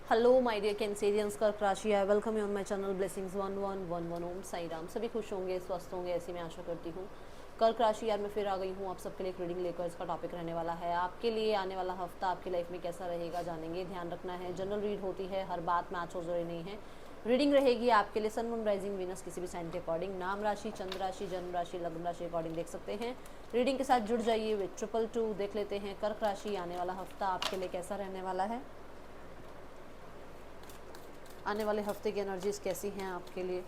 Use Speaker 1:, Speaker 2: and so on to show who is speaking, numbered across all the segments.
Speaker 1: Hello my dear Cancerians, कर्क राशि है। Welcome you on my channel blessings 1111 ओम साई राम। सभी खुश होंगे, स्वस्थ होंगे, ऐसी मैं आशा करती हूँ। कर्क राशि यार, मैं फिर आ गई हूँ आप सबके लिए एक रीडिंग लेकर। इसका टॉपिक रहने वाला है आपके लिए आने वाला हफ्ता आपकी लाइफ में कैसा रहेगा, जानेंगे। ध्यान रखना है, जनरल रीड होती है, हर बात मैच हो जरूरी नहीं है। रीडिंग रहेगी आपके लिए सन मून राइजिंग वीनस किसी भी साइन के अकॉर्डिंग, नाम राशि, चंद्र राशि, जन्म राशि, लग्न राशि अकॉर्डिंग देख सकते हैं। रीडिंग के साथ जुड़ जाइए विद 222। देख लेते हैं कर्क राशि आने वाला हफ्ता आपके लिए कैसा रहने वाला है। आने वाले हफ्ते की एनर्जीज कैसी हैं आपके लिए।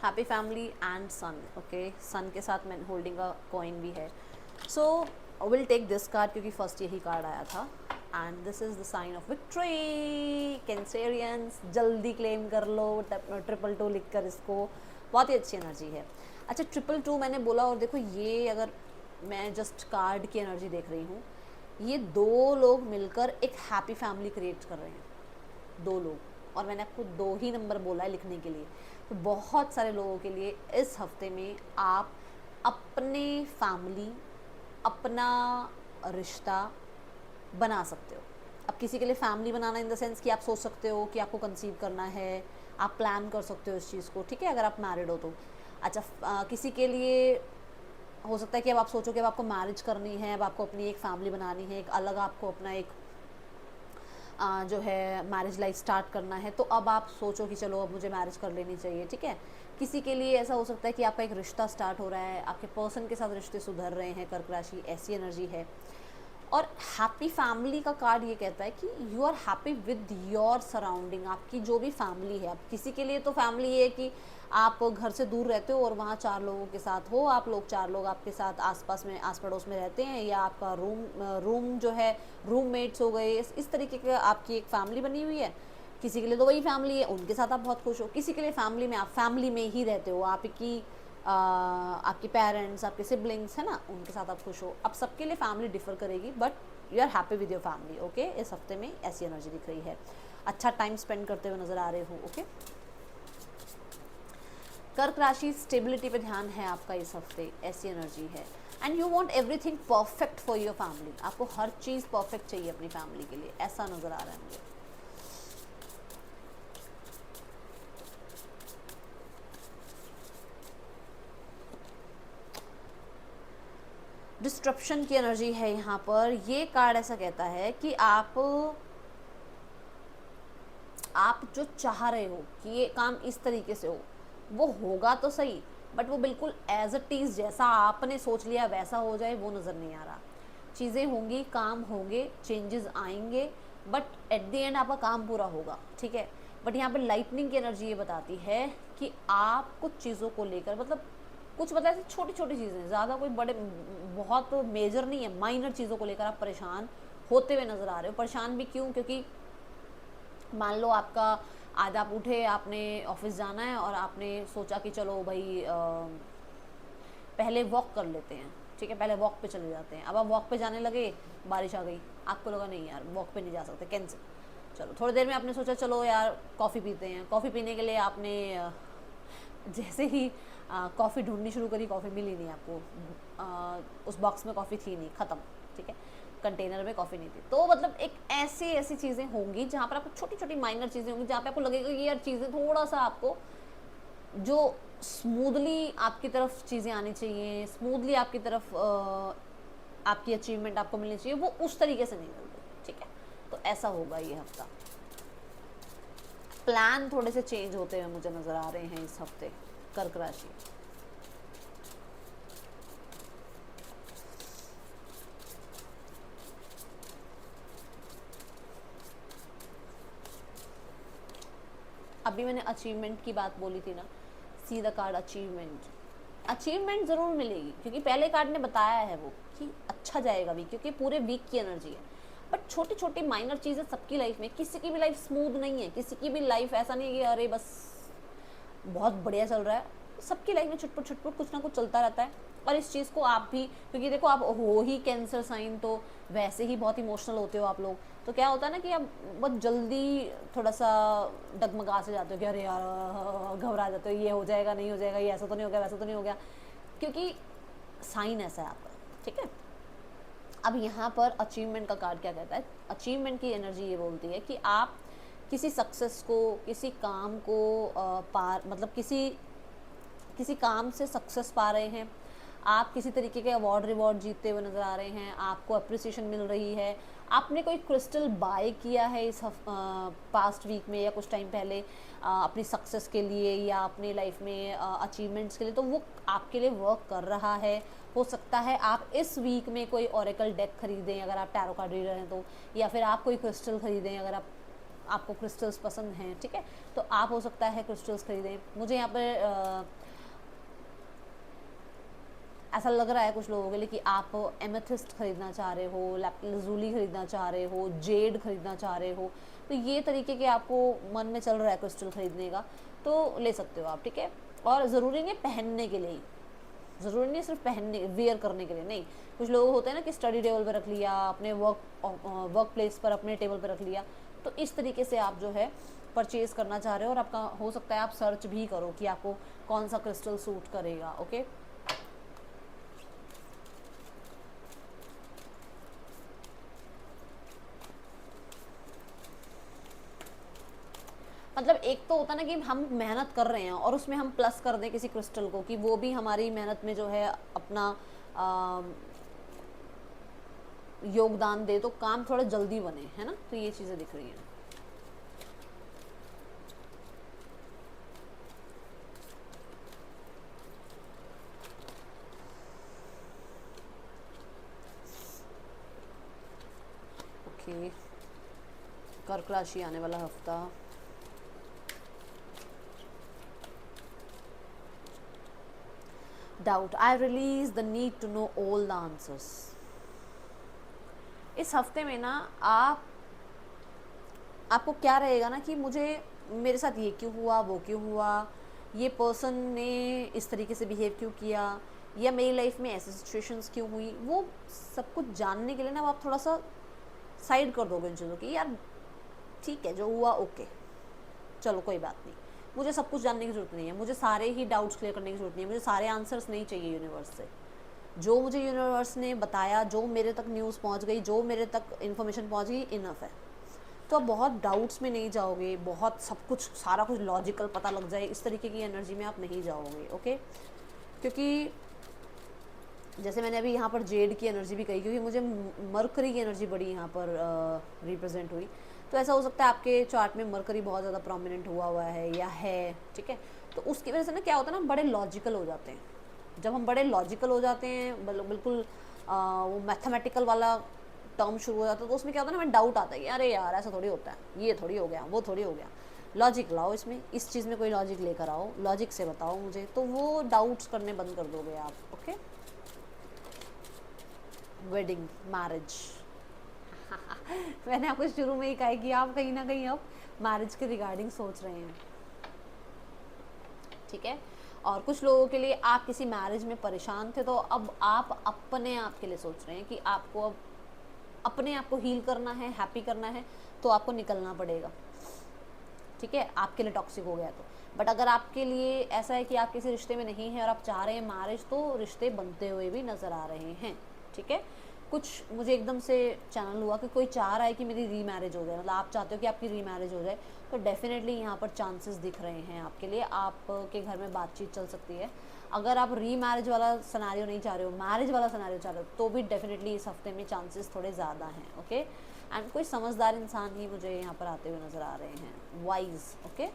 Speaker 1: Happy family and son. Okay, son के साथ मैं होल्डिंग अ कॉइन भी है। So will take this card क्योंकि फर्स्ट यही कार्ड आया था। And this is the sign of victory. Cancerians जल्दी क्लेम कर लो 222 लिख कर इसको। बहुत ही अच्छी एनर्जी है। अच्छा, 222 मैंने बोला, और देखो ये अगर मैं जस्ट कार्ड की एनर्जी देख रही हूँ, ये दो लोग मिलकर एक हैप्पी फैमिली क्रिएट कर रहे हैं। दो लोग, और मैंने आपको दो ही नंबर बोला है लिखने के लिए। तो बहुत सारे लोगों के लिए इस हफ्ते में आप अपने फैमिली, अपना रिश्ता बना सकते हो। अब किसी के लिए family banana in the sense कि आप सोच सकते हो कि आपको कंसीव करना है, आप प्लान कर सकते हो इस चीज़ को, ठीक है, अगर आप मैरिड हो तो। अच्छा, किसी के लिए हो सकता है कि अब आप सोचो कि अब आपको मैरिज करनी है, अब आपको अपनी एक फैमिली बनानी है, एक अलग आपको अपना एक जो है मैरिज लाइफ स्टार्ट करना है। तो अब आप सोचो कि चलो अब मुझे मैरिज कर लेनी चाहिए, ठीक है। किसी के लिए ऐसा हो सकता है कि आपका एक रिश्ता स्टार्ट हो रहा है, आपके पर्सन के साथ रिश्ते सुधर रहे हैं। कर्क राशि ऐसी एनर्जी है। और हैप्पी फैमिली का कार्ड ये कहता है कि you are happy with your surrounding. आपकी जो भी फैमिली है, अब किसी के लिए तो फैमिली ये है कि आप घर से दूर रहते हो और वहाँ चार लोगों के साथ हो, आप लोग चार लोग आपके साथ आसपास में आस पड़ोस में रहते हैं, या आपका रूम जो है रूममेट्स हो गए, इस तरीके का आपकी एक फैमिली बनी हुई है। किसी के लिए तो वही फैमिली है, उनके साथ आप बहुत खुश हो। किसी के लिए फैमिली में आप फैमिली में ही रहते हो, आपकी आपके पेरेंट्स, आपके सिबलिंग्स है ना, उनके साथ आप खुश हो। अब सबके लिए फैमिली डिफर करेगी, but you are happy with your family. Okay, इस हफ्ते में ऐसी एनर्जी दिख रही है। अच्छा टाइम स्पेंड करते हुए नजर आ रहे हो। ओके, कर्क राशि स्टेबिलिटी पे ध्यान है आपका इस हफ्ते, ऐसी एनर्जी है। And you want everything perfect for your family. आपको हर चीज़ परफेक्ट चाहिए अपनी फैमिली के लिए, ऐसा नजर आ रहा है मुझे। डिस्ट्रप्शन की एनर्जी है यहाँ पर। ये कार्ड ऐसा कहता है कि आप जो चाह रहे हो कि ये काम इस तरीके से हो, वो होगा तो सही, बट वो बिल्कुल एज अ टीज जैसा आपने सोच लिया वैसा हो जाए, वो नज़र नहीं आ रहा। चीज़ें होंगी, काम होंगे, चेंजेस आएंगे, बट एट द एंड आपका काम पूरा होगा, ठीक है। बट यहाँ पे लाइटनिंग की एनर्जी ये बताती है कि आप कुछ चीज़ों को लेकर, मतलब कुछ मतलब ऐसी छोटी छोटी चीज़ें, ज़्यादा कोई बड़े बहुत मेजर नहीं है, माइनर चीज़ों को लेकर आप परेशान होते हुए नज़र आ रहे हो। परेशान भी क्यों? क्योंकि मान लो आपका आज आप उठे, आपने ऑफिस जाना है और आपने सोचा कि चलो भाई पहले वॉक कर लेते हैं, ठीक है, पहले वॉक पे चले जाते हैं। अब आप वॉक पे जाने लगे, बारिश आ गई, आपको लगा नहीं यार वॉक पे नहीं जा सकते, कैंसिल। चलो थोड़ी देर में आपने सोचा चलो यार कॉफ़ी पीते हैं। कॉफ़ी पीने के लिए आपने जैसे ही कॉफ़ी ढूंढनी शुरू करी, कॉफ़ी मिली नहीं आपको, उस बॉक्स में कॉफ़ी थी नहीं, ख़त्म, ठीक है, कंटेनर में कॉफ़ी नहीं थी। तो मतलब एक ऐसी ऐसी चीज़ें होंगी जहाँ पर आपको छोटी छोटी माइनर चीज़ें होंगी, जहाँ पे आपको लगेगा कि यार चीज़ें थोड़ा सा आपको जो स्मूथली आपकी तरफ चीज़ें आनी चाहिए, स्मूथली आपकी तरफ आपकी अचीवमेंट आपको मिलनी चाहिए, वो उस तरीके से नहीं मिलती, ठीक है। तो ऐसा होगा ये हफ्ता। प्लान थोड़े से चेंज होते हुए मुझे नज़र आ रहे हैं इस हफ्ते, कर्क राशि। अभी मैंने अचीवमेंट की बात बोली थी ना, see the card achievement. Achievement ज़रूर मिलेगी क्योंकि पहले कार्ड ने बताया है वो कि अच्छा जाएगा भी, क्योंकि पूरे वीक की एनर्जी है। बट छोटी छोटी माइनर चीज़ें सबकी लाइफ में, किसी की भी लाइफ स्मूथ नहीं है, किसी की भी लाइफ ऐसा नहीं है कि अरे बस बहुत बढ़िया चल रहा है। सबकी लाइफ में छुटपुट छुटपुट कुछ ना कुछ चलता रहता है। और इस चीज़ को आप भी, क्योंकि देखो आप हो ही कैंसर साइन, तो वैसे ही बहुत इमोशनल होते हो आप लोग, तो क्या होता है ना कि आप बहुत जल्दी थोड़ा सा डगमगा से जाते हो कि अरे यार, घबरा जाते हो, ये हो जाएगा नहीं हो जाएगा, ये ऐसा तो नहीं हो गया, वैसा तो नहीं हो गया, क्योंकि साइन ऐसा है आपका, ठीक है। अब यहाँ पर अचीवमेंट का कार्ड क्या कहता है, अचीवमेंट की एनर्जी ये बोलती है कि आप किसी सक्सेस को, किसी काम को पार, मतलब किसी किसी काम से सक्सेस पा रहे हैं, आप किसी तरीके के अवार्ड रिवॉर्ड जीतते हुए नज़र आ रहे हैं, आपको अप्रिसिएशन मिल रही है, आपने कोई क्रिस्टल बाय किया है इस पास्ट वीक में या कुछ टाइम पहले अपनी सक्सेस के लिए या अपनी लाइफ में अचीवमेंट्स के लिए, तो वो आपके लिए वर्क कर रहा है। हो सकता है आप इस वीक में कोई ओरेकल डेक खरीदें अगर आप टैरो कार्ड रीडर हैं तो, या फिर आप कोई क्रिस्टल खरीदें अगर आपको क्रिस्टल्स पसंद हैं, ठीक है, तो आप हो सकता है क्रिस्टल्स खरीदें। मुझे यहाँ पर ऐसा लग रहा है कुछ लोगों के लिए कि आप एमेथिस्ट खरीदना चाह रहे हो, लैपिस खरीदना चाह रहे हो, जेड खरीदना चाह रहे हो, तो ये तरीके के आपको मन में चल रहा है क्रिस्टल खरीदने का, तो ले सकते हो आप, ठीक है। और ज़रूरी नहीं पहनने के लिए ही, ज़रूरी नहीं सिर्फ पहनने वेयर करने के लिए नहीं, कुछ लोग होते हैं ना कि स्टडी टेबल पर रख लिया, अपने वर्क प्लेस पर अपने टेबल पर रख लिया, तो इस तरीके से आप जो है परचेज़ करना चाह रहे हो, और आपका हो सकता है आप सर्च भी करो कि आपको कौन सा क्रिस्टल सूट करेगा, ओके। मतलब एक तो होता ना कि हम मेहनत कर रहे हैं और उसमें हम प्लस कर दें किसी क्रिस्टल को कि वो भी हमारी मेहनत में जो है अपना योगदान दे, तो काम थोड़ा जल्दी बने, है ना, तो ये चीज़ें दिख रही हैं। ओके, कर्क राशि आने वाला हफ्ता, doubt, I realise the need to know all the answers. इस हफ्ते में ना आपको क्या रहेगा ना कि मुझे, मेरे साथ ये क्यों हुआ, वो क्यों हुआ, ये पर्सन ने इस तरीके से बिहेव क्यों किया, या मेरी लाइफ में ऐसी सिचुएशंस क्यों हुई, वो सब कुछ जानने के लिए ना आप थोड़ा सा साइड कर दोगे इन चीज़ों की, यार ठीक है जो हुआ ओके, चलो कोई बात नहीं, मुझे सब कुछ जानने की ज़रूरत नहीं है, मुझे सारे ही डाउट्स क्लियर करने की ज़रूरत नहीं है, मुझे सारे आंसर्स नहीं चाहिए यूनिवर्स से, जो मुझे यूनिवर्स ने बताया, जो मेरे तक न्यूज़ पहुंच गई, जो मेरे तक इन्फॉर्मेशन पहुंच गई, इनफ है। तो आप बहुत डाउट्स में नहीं जाओगे, बहुत सब कुछ सारा कुछ लॉजिकल पता लग जाए इस तरीके की एनर्जी में आप नहीं जाओगे, ओके। क्योंकि जैसे मैंने अभी यहाँ पर जेड की एनर्जी भी कही, क्योंकि मुझे मरकरी की एनर्जी बड़ी यहाँ पर रिप्रेजेंट हुई, तो ऐसा हो सकता है आपके चार्ट में मरकरी बहुत ज़्यादा प्रोमिनेंट हुआ है या है, ठीक है, तो उसकी वजह से ना क्या होता है ना, बड़े लॉजिकल हो जाते हैं। जब हम बड़े लॉजिकल हो जाते हैं, बिल्कुल वो मैथमेटिकल वाला टर्म शुरू हो जाता है, तो उसमें क्या होता है ना, हमें डाउट आता है कि अरे यार ऐसा थोड़ी होता है, ये थोड़ी हो गया, वो थोड़ी हो गया, लॉजिक लाओ इसमें, इस चीज़ में कोई लॉजिक लेकर आओ, लॉजिक से बताओ मुझे, तो वो डाउट्स करने बंद कर दोगे आप, ओके। वेडिंग, मैरिज मैंने आपको शुरू में ही कहा कि आप कहीं ना कहीं अब मैरिज के रिगार्डिंग सोच रहे हैं, ठीक है। और कुछ लोगों के लिए आप किसी मैरिज में परेशान थे, तो अब आप अपने आप के लिए सोच रहे हैं कि आपको अब अपने आप को हील करना है, हैप्पी करना है, तो आपको निकलना पड़ेगा, ठीक है, आपके लिए टॉक्सिक हो गया तो। बट अगर आपके लिए ऐसा है कि आप किसी रिश्ते में नहीं हैं और आप चाह रहे हैं मैरिज, तो रिश्ते बनते हुए भी नज़र आ रहे हैं, ठीक है। कुछ मुझे एकदम से चैनल हुआ कि कोई चाह रहा है कि मेरी री मैरिज हो जाए, मतलब आप चाहते हो कि आपकी री मैरिज हो जाए, तो डेफिनेटली यहाँ पर चांसेस दिख रहे हैं आपके लिए, आपके घर में बातचीत चल सकती है। अगर आप री मैरिज वाला सिनेरियो नहीं चाह रहे हो, मैरिज वाला सिनेरियो चाह रहे हो, तो भी डेफिनेटली इस हफ्ते में चांसेस थोड़े ज़्यादा हैं, ओके। एंड कोई समझदार इंसान ही मुझे यहाँ पर आते हुए नज़र आ रहे हैं, वाइज, ओके।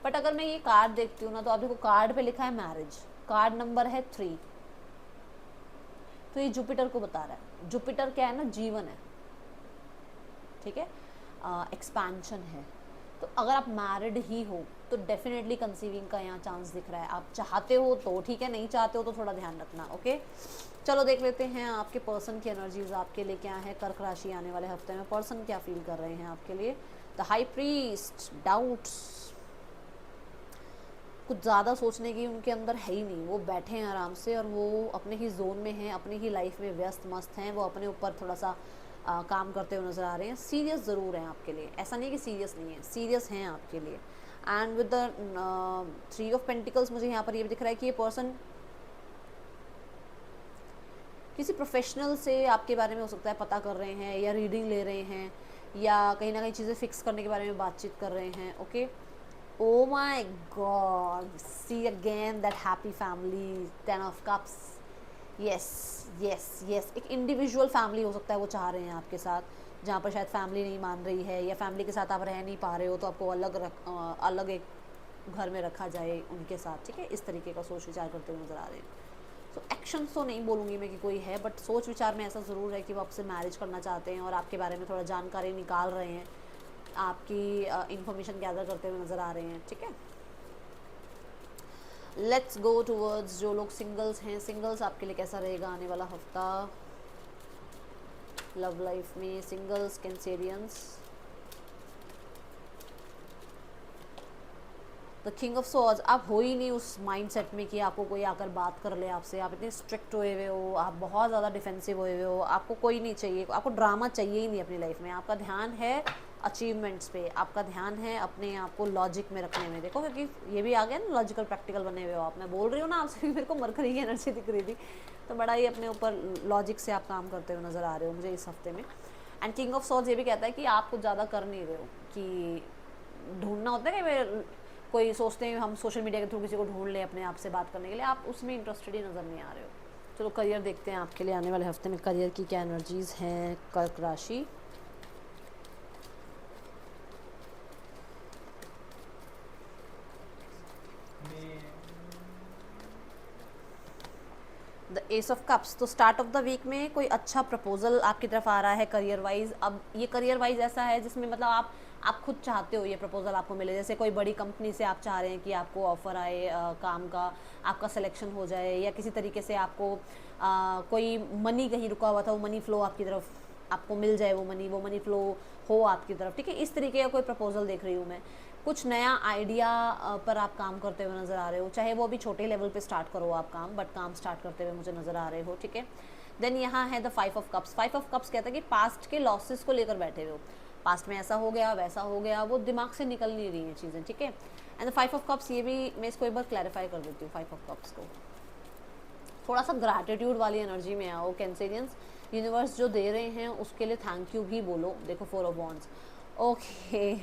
Speaker 1: बट अगर मैं ये कार्ड देखती हूँ ना, तो आप देखो कार्ड पे लिखा है मैरिज, कार्ड नंबर है 3, तो ये जुपिटर को बता रहा है। जुपिटर क्या है ना, जीवन है, ठीक है, एक्सपेंशन है, तो अगर आप मैरिड ही हो तो डेफिनेटली कंसीविंग का यहाँ चांस दिख रहा है। आप चाहते हो तो ठीक है, नहीं चाहते हो तो थोड़ा ध्यान रखना, ओके। चलो देख लेते हैं आपके पर्सन की एनर्जीज आपके लिए क्या है, कर्क राशि आने वाले हफ्ते में पर्सन क्या फील कर रहे हैं आपके लिए। द हाई प्रीस्ट, डाउट्स, कुछ ज़्यादा सोचने की उनके अंदर है ही नहीं, वो बैठे हैं आराम से और वो अपने ही जोन में हैं, अपनी ही लाइफ में व्यस्त मस्त हैं, वो अपने ऊपर थोड़ा सा काम करते हुए नज़र आ रहे हैं। सीरियस ज़रूर हैं आपके लिए, ऐसा नहीं कि सीरियस नहीं है, सीरियस हैं आपके लिए। And with the 3 of pentacles मुझे यहाँ पर ये दिख रहा है कि ये पर्सन किसी प्रोफेशनल से आपके बारे में हो सकता है पता कर रहे हैं, या रीडिंग ले रहे हैं, या कहीं ना कहीं चीज़ें फिक्स करने के बारे में बातचीत कर रहे हैं। Okay, oh my god, see again that happy family, 10 of cups. Yes yes yes, एक इंडिविजुअल फैमिली हो सकता है वो चाह रहे हैं आपके साथ, जहाँ पर शायद फैमिली नहीं मान रही है, या फैमिली के साथ आप रह नहीं पा रहे हो, तो आपको अलग एक घर में रखा जाए उनके साथ। ठीक है, इस तरीके का सोच विचार करते हुए नज़र आ रहे हैं। तो एक्शन तो नहीं बोलूँगी मैं कि कोई है, बट सोच विचार में ऐसा ज़रूर है कि वो आपसे मैरिज करना चाहते हैं और आपके बारे में थोड़ा जानकारी निकाल रहे हैं, आपकी इंफॉर्मेशन गैदर करते हुए नज़र आ रहे हैं। ठीक है, लेट्स गो टूवर्ड्स जो लोग सिंगल्स हैं। सिंगल्स आपके लिए कैसा रहेगा आने वाला हफ्ता लव लाइफ में? Singles Cancerians, the king of swords, आप हो ही नहीं उस माइंडसेट में कि आपको कोई आकर बात कर ले आपसे, आप इतने स्ट्रिक्ट हुए हुए हो, आप बहुत ज़्यादा डिफेंसिव हुए हुए हो, आपको कोई नहीं चाहिए, आपको ड्रामा चाहिए ही नहीं अपनी लाइफ में। आपका ध्यान है अचीवमेंट्स पे, आपका ध्यान है अपने आप को लॉजिक में रखने में। देखो, क्योंकि ये भी आ गया ना, लॉजिकल प्रैक्टिकल बने हुए हो आप। मैं बोल रही हूँ ना आपसे, मेरे को मरकरी की एनर्जी दिख रही थी, तो बड़ा ही अपने ऊपर लॉजिक से आप काम करते हुए नज़र आ रहे हो मुझे इस हफ्ते में। एंड किंग ऑफ सॉर्ड्स ये भी कहता है कि आप कुछ ज़्यादा कर नहीं रहे हो, कि ढूंढना होता है कि कोई सोचते हैं हम सोशल मीडिया के थ्रू किसी को ढूंढ लें अपने आप से बात करने के लिए, आप उसमें इंटरेस्टेड ही नज़र नहीं आ रहे हो। चलो करियर देखते हैं आपके लिए आने वाले हफ्ते में, करियर की क्या एनर्जीज़ हैं कर्क राशि। द एस ऑफ कप्स, तो स्टार्ट ऑफ द वीक में कोई अच्छा प्रपोजल आपकी तरफ आ रहा है करियर वाइज। अब ये करियर वाइज ऐसा है जिसमें मतलब आप खुद चाहते हो ये प्रपोजल आपको मिले, जैसे कोई बड़ी कंपनी से आप चाह रहे हैं कि आपको ऑफर आए काम का, आपका सिलेक्शन हो जाए, या किसी तरीके से आपको कोई मनी कहीं रुका हुआ था, वो मनी फ्लो आपकी तरफ आपको मिल जाए, वो मनी फ्लो हो आपकी तरफ। ठीक है, इस तरीके का कोई प्रपोजल देख रही हूँ मैं। कुछ नया आइडिया पर आप काम करते हुए नज़र आ रहे हो, चाहे वो अभी छोटे लेवल पे स्टार्ट करो आप काम, बट काम स्टार्ट करते हुए मुझे नज़र आ रहे हो। ठीक है, देन यहाँ है the 5 of cups. 5 of cups कहता है कि पास्ट के लॉसेस को लेकर बैठे हुए हो, पास्ट में ऐसा हो गया वैसा हो गया, वो दिमाग से निकल नहीं रही हैं चीज़ें। ठीक है, एंड द 5 ऑफ कप्स, ये भी मैं इसको एक बार क्लैरिफाई कर देती हूँ। 5 ऑफ कप्स को थोड़ा सा ग्रैटिट्यूड वाली एनर्जी में आओ कैंसेरियंस, यूनिवर्स जो दे रहे हैं उसके लिए थैंक यू भी बोलो। देखो 4 ऑफ वॉन्ड्स, ओके,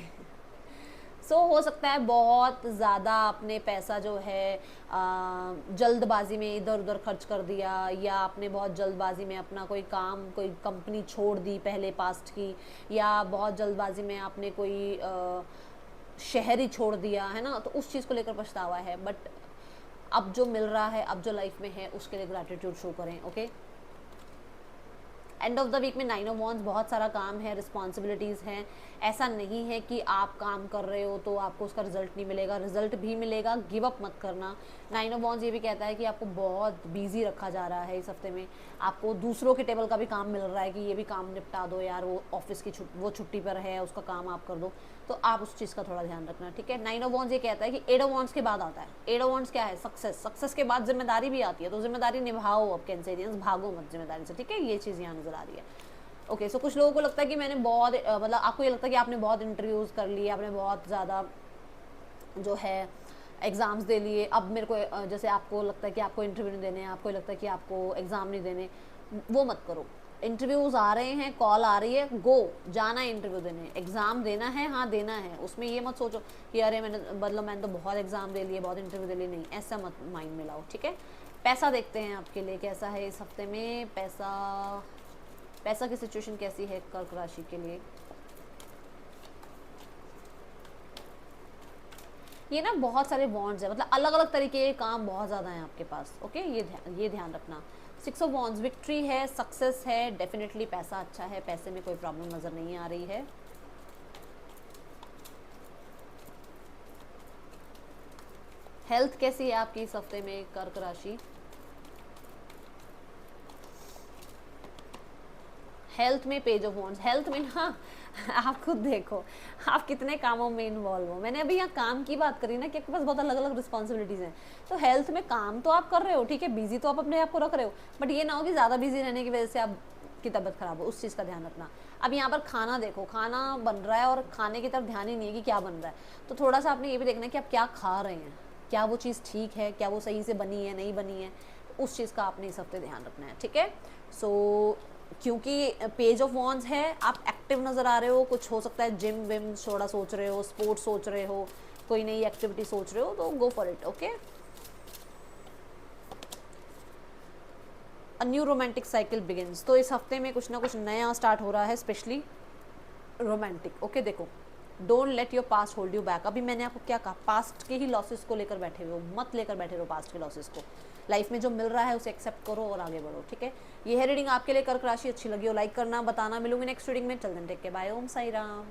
Speaker 1: सो हो सकता है बहुत ज़्यादा आपने पैसा जो है जल्दबाजी में इधर उधर खर्च कर दिया, या आपने बहुत जल्दबाजी में अपना कोई काम, कोई कंपनी छोड़ दी पहले पास्ट की, या बहुत जल्दबाजी में आपने कोई शहर ही छोड़ दिया है ना, तो उस चीज़ को लेकर पछतावा है। बट अब जो मिल रहा है, अब जो लाइफ में है, उसके लिए ग्रैटिट्यूड शो करें। Okay, end of the week में 9 ऑफ वॉन्ड्स, बहुत सारा काम है, रिस्पॉन्सिबिलिटीज़ हैं। ऐसा नहीं है कि आप काम कर रहे हो तो आपको उसका रिजल्ट नहीं मिलेगा, रिजल्ट भी मिलेगा, गिव अप मत करना। 9 ऑफ वॉन्ड्स ये भी कहता है कि आपको बहुत बिजी रखा जा रहा है इस हफ्ते में, आपको दूसरों के टेबल का भी काम मिल रहा है कि ये भी काम निपटा दो यार, वो ऑफिस की वो छुट्टी पर है, उसका काम आप कर दो, तो आप उस चीज़ का थोड़ा ध्यान रखना। ठीक है, 9 ऑफ वॉन्ड्स ये कहता है कि 8 ऑफ वॉन्ड्स के बाद आता है। 8 ऑफ वॉन्ड्स क्या है? सक्सेस। सक्सेस के बाद जिम्मेदारी भी आती है, तो जिम्मेदारी निभाओ अब कैंसेरियंस, भागो मत जिम्मेदारी से। ठीक है, ये चीज़ यहाँ नज़र आ रही है। ओके, सो कुछ लोगों को लगता है कि मैंने बहुत मतलब आपको ये लगता है कि आपने बहुत इंटरव्यूज़ कर लिए, आपने बहुत ज़्यादा जो है एग्ज़ाम्स दे लिए, अब मेरे को जैसे आपको लगता है कि आपको इंटरव्यू नहीं देने, आपको लगता है कि आपको एग्ज़ाम नहीं देने, वो मत करो। इंटरव्यूज़ आ रहे हैं, कॉल आ रही है, गो, जाना है इंटरव्यू देने। एग्ज़ाम देना है, हाँ देना है, उसमें ये मत सोचो कि अरे मैंने तो बहुत एग्ज़ाम दे लिए, बहुत इंटरव्यू दे लिए, नहीं, ऐसा मत माइंड में लाओ। ठीक है, पैसा देखते हैं आपके लिए कैसा है इस हफ्ते में। पैसा की सिचुएशन कैसी है कर्क राशि के लिए? ये ना बहुत सारे वॉन्ड्स है, मतलब अलग अलग तरीके के काम बहुत ज़्यादा हैं आपके पास। ओके, ये ध्यान रखना। 6 ऑफ वॉन्ड्स, विक्ट्री है, सक्सेस है, डेफिनेटली पैसा अच्छा है, पैसे में कोई प्रॉब्लम नज़र नहीं आ रही है। हेल्थ कैसी है आपकी इस हफ्ते में कर्क राशि? हेल्थ में पेज ऑफ वॉन्ड्स, हेल्थ में ना आप खुद देखो आप कितने कामों में इन्वॉल्व हो। मैंने अभी यहाँ काम की बात करी ना कि आपके पास बहुत अलग अलग रिस्पॉन्सिबिलिटीज़ हैं, तो हेल्थ में काम तो आप कर रहे हो, ठीक है, बिजी तो आप अपने आप को रख रहे हो, बट ये ना हो कि ज़्यादा बिजी रहने की वजह से आप की तबीयत खराब हो, उस चीज़ का ध्यान रखना। अब यहाँ पर खाना देखो, खाना बन रहा है और खाने की तरफ ध्यान ही नहीं है कि क्या बन रहा है, तो थोड़ा सा आपने ये भी देखना है कि आप क्या खा रहे हैं, क्या वो चीज़ ठीक है, क्या वो सही से बनी है नहीं बनी है, उस चीज़ का आपने इस हफ्ते ध्यान रखना है, ठीक है। सो क्योंकि पेज ऑफ वॉन्ड्स है, आप एक्टिव नज़र आ रहे हो, कुछ हो सकता है जिम विम थोड़ा सोच रहे हो, स्पोर्ट्स सोच रहे हो, कोई नई एक्टिविटी सोच रहे हो, तो go for it, okay. A new romantic cycle begins, तो इस हफ्ते में कुछ ना कुछ नया स्टार्ट हो रहा है, स्पेशली रोमांटिक, ओके। देखो, don't let your past hold you back. अभी मैंने आपको क्या कहा, पास्ट के ही लॉसेस को लेकर बैठे हुए हो, मत लेकर बैठे रहो पास्ट के लॉसेस को। लाइफ में जो मिल रहा है उसे एक्सेप्ट करो और आगे बढ़ो, ठीक है। ये है रीडिंग आपके लिए कर्क राशि। अच्छी लगी हो लाइक करना, बताना। मिलूंगी नेक्स्ट रीडिंग में। चल देन टेक के बाय। ओम साई राम।